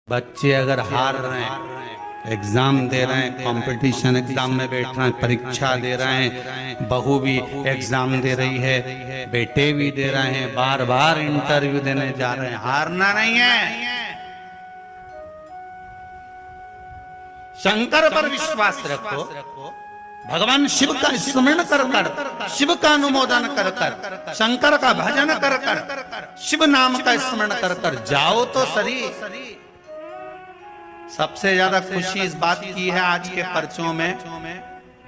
बच्चे अगर हार रहे हैं, एग्जाम दे रहे हैं, कंपटीशन एग्जाम में बैठ रहे हैं, परीक्षा दे रहे हैं, बहू भी एग्जाम दे रही है, बेटे भी दे रहे हैं, बार बार इंटरव्यू देने जा रहे हैं, हारना नहीं है। शंकर पर विश्वास रखो, भगवान शिव का स्मरण कर कर, शिव का अनुमोदन कर कर, शंकर का भजन कर कर, शिव नाम का स्मरण कर कर जाओ तो सही। सबसे ज्यादा खुशी इस बात की है आज के पर्चों में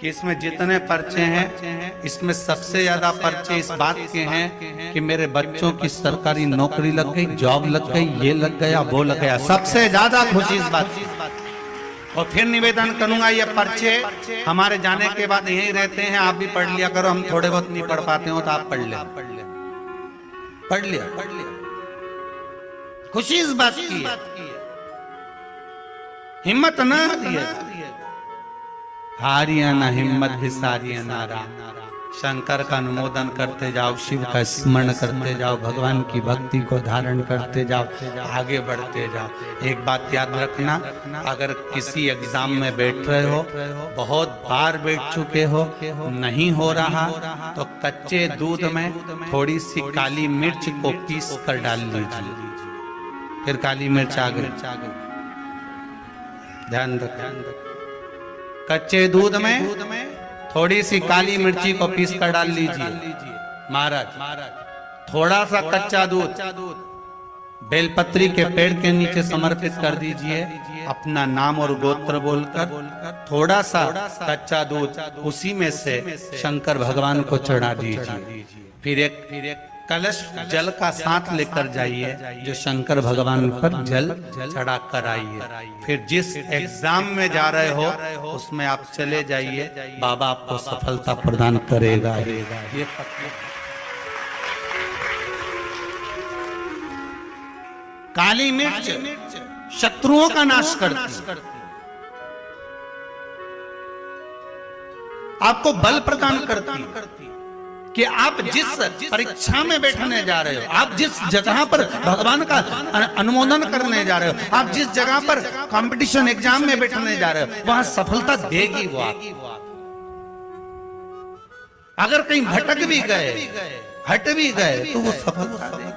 कि इसमें जितने पर्चे हैं, इसमें सबसे ज्यादा पर्चे इस बात के हैं कि मेरे बच्चों की सरकारी नौकरी लग गई, जॉब लग गई, ये लग गया, वो लग गया। सबसे ज्यादा खुशी इस बात की। और फिर निवेदन करूंगा, ये पर्चे हमारे जाने के बाद यहीं रहते हैं, आप भी पढ़ लिया करो। हम थोड़े बहुत नहीं पढ़ पाते हो तो आप पढ़ लिया, पढ़ लिया। खुशी इस बात की है, हिम्मत ना दिए, हारिया ना हिम्मत भिसारिया ना राम। शंकर का अनुमोदन करते जाओ, शिव का स्मरण करते जाओ, भगवान की भक्ति को धारण करते जाओ, आगे बढ़ते जाओ। एक बात याद रखना, अगर किसी एग्जाम में बैठ रहे हो, बहुत बार बैठ चुके हो, नहीं हो रहा, तो कच्चे दूध में थोड़ी सी काली मिर्च को पीस कर डाल लीजिए। फिर काली मिर्च आ गई, ध्यान रखें, कच्चे दूध में थोड़ी सी काली मिर्ची को पीस कर डाल लीजिए। महाराज थोड़ा सा कच्चा दूध बेलपत्री के पेड़ के नीचे समर्पित कर दीजिए, अपना नाम और गोत्र बोलकर थोड़ा सा कच्चा दूध उसी में से शंकर भगवान को चढ़ा दीजिए। फिर एक कलश जल का साथ लेकर जाइए, जो शंकर भगवान पर जल चढ़ा कर आइए। फिर जिस एग्जाम में जा रहे हो उसमें आप चले जाइए, बाबा आपको सफलता प्रदान करेगा। ये काली मिर्च शत्रुओं का नाश करती, आपको बल प्रदान करती कि आप जिस परीक्षा में बैठने जा रहे हो, आप जिस जगह पर भगवान का अनुमोदन करने जा रहे हो, आप जिस जगह पर कंपटीशन एग्जाम में बैठने जा रहे हो, वहां सफलता देगी वो आपको। अगर कहीं भटक भी गए, हट भी गए, तो वो सफलता देगी।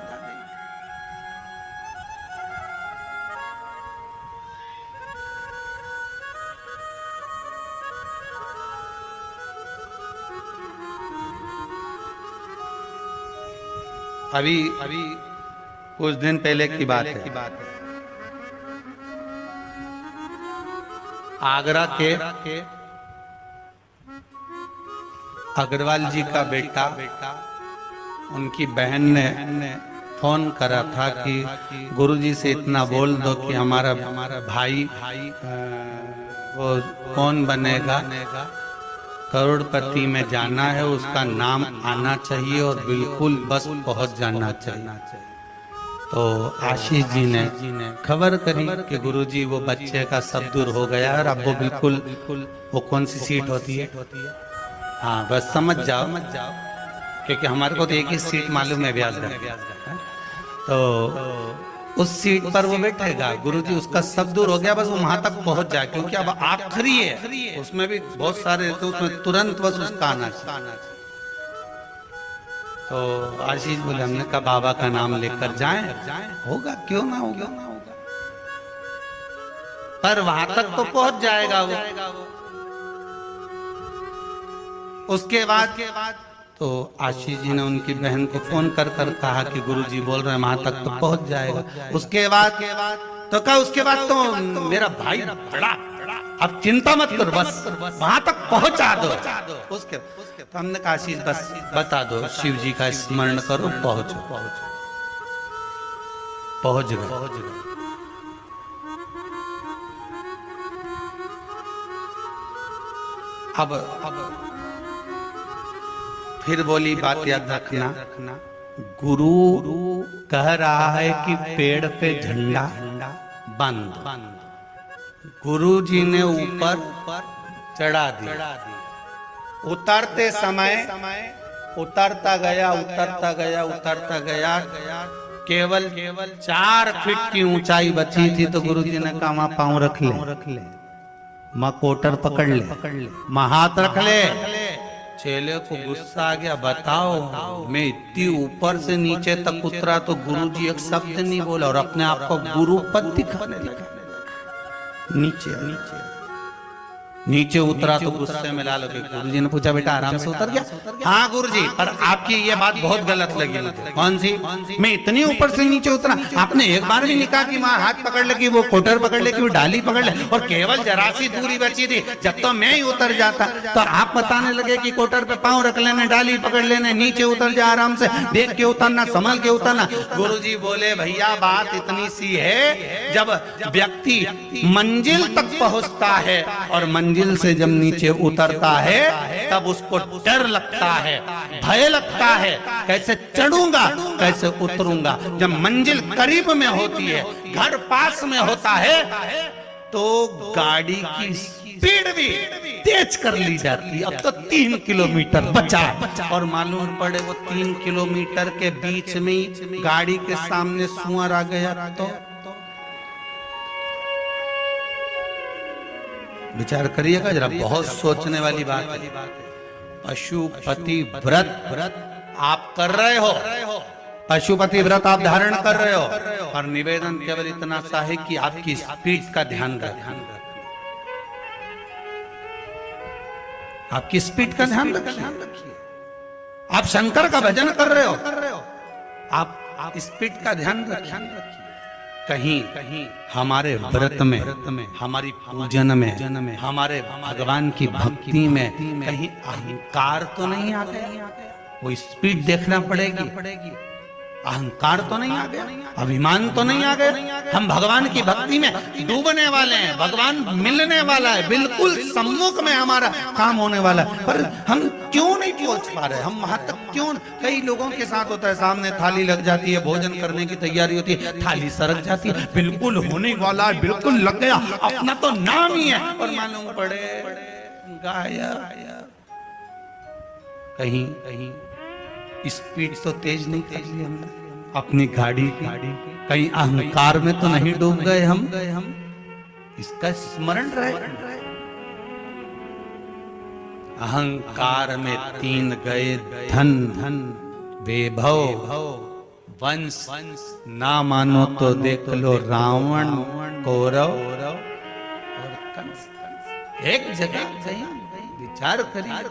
अभी कुछ दिन पहले की बात है, आगरा के अग्रवाल जी का बेटा, उनकी बहन ने फोन करा था कि गुरुजी से इतना बोल दो कि हमारा भाई वो कौन बनेगा, करोड़पति में जाना है, उसका नाम आना चाहिए और बिल्कुल बस पहुंच जाना चाहिए। तो आशीष जी ने खबर करी कि गुरुजी वो बच्चे का सब दूर हो गया और अब वो बिल्कुल, वो कौन सी सीट होती है, हाँ बस समझ जाओ, क्योंकि हमारे को तो एक ही सीट मालूम है, ब्याज। तो उस सीट पर वो बैठेगा, गुरुजी उसका सब दूर हो गया, बस वो वहां तक पहुंच जाए, क्योंकि अब आखिरी है, उसमें भी बहुत सारे, तो उसमें तुरंत बस उसका आना चाहिए। तो आशीष बोले, हमने कहा बाबा का नाम लेकर जाएं, होगा क्यों ना होगा, पर वहां तक तो पहुंच जाएगा वो। उसके बाद तो आशीष जी ने उनकी बहन को फोन कर कर कहा कि गुरुजी बोल रहे हैं वहां तक तो पहुंच जाएगा। उसके बाद तो कहा, उसके बाद तो मेरा भाई बड़ा, अब चिंता मत करो, बस वहां तक पहुंचा दो। उसके तो हमने कहा, आशीष बस बता दो, शिव जी का स्मरण करो, पहुंच गए। अब फिर बोली, बात याद रखना, गुरु कह रहा है कि पेड़ पे झंडा बंद, गुरु जी ने ऊपर चढ़ा दिया। उतरते समय उतरता गया, केवल 4 फीट की ऊंचाई बची थी तो गुरुजी ने कहा वहां पांव रख ले, मां कोटर पकड़ ले, मां हाथ रख ले। चेले को गुस्सा आ गया, बताओ मैं इतनी ऊपर से नीचे तक उतरा तो गुरुजी एक शब्द नहीं बोला और अपने आप को गुरु पद दिखाने लगा। नीचे उतरा तो गुस्से में ला लगे। गुरुजी ने पूछा बेटा आराम से उतर गया? हाँ गुरुजी, पर आपकी ये बात बहुत गलत लगी मुझे। कौन सी? मैं इतनी ऊपर से नीचे उतरा, आपने एक बार भी नहीं कहा कि वहां हाथ पकड़ ले, कि वो कोटर पकड़ ले, कि वो डाली पकड़ ले, और केवल जरा सी दूरी बची थी। जब तो मैं ही उतर जाता तो आप बताने लगे कि कोटर पे पांव रख लेने, डाली पकड़ लेने, नीचे उतर जा आराम से, देख के उतरना, संभल के उतरना। गुरुजी बोले भैया बात इतनी सी है, जब व्यक्ति मंजिल तक पहुंचता है और मंजिल से जब नीचे उतरता है तब उसको डर लगता है, भय लगता है, कैसे चढ़ूंगा, कैसे उतरूंगा। जब मंजिल करीब में होती है, घर पास में होता है, तो गाड़ी की स्पीड भी तेज कर ली जाती है। अब तो 3 किलोमीटर बचा और मालूम पड़े वो 3 किलोमीटर के बीच में गाड़ी के सामने सुअर आ गया तो विचार करिएगा जरा, बहुत सोचने वाली बात है। पशुपति व्रत आप कर रहे हो, पशुपति व्रत आप धारण कर रहे हो, और निवेदन केवल इतना सा है कि आपकी स्पीड का ध्यान रखें, आपकी स्पीड का ध्यान रखिए। आप शंकर का भजन कर रहे हो, आप स्पीड का ध्यान रखिए। कहीं हमारे व्रत में, हमारी पूजन में, हमारे भगवान की भक्ति में कहीं अहंकार तो नहीं आ गया? वो स्पीड देखना पड़ेगी। अहंकार तो नहीं आ गया, अभिमान तो नहीं आ गया? हम भगवान की भक्ति में डूबने वाले हैं, भगवान मिलने वाला है, बिल्कुल सम्मुख में हमारा काम होने वाला है, पर हम क्यों नहीं पहुंच पा रहे? हम वहां तक क्यों? कई लोगों के साथ होता है, सामने थाली लग जाती है, भोजन करने की तैयारी होती है, थाली सरक जाती है, बिल्कुल होने वाला है, बिल्कुल लग गया, अपना तो नाम ही है, और मालूम पड़े गायब। कहीं स्पीड तो तेज नहीं कर ली हमने अपनी गाड़ी की, कहीं अहंकार में तो नहीं डूब गए हम? इसका स्मरण रहे। अहंकार में 3 गए धन, वैभव, वंश, ना मानो तो देख लो रावण, कौरव और कंस। एक जगह विचार करिए।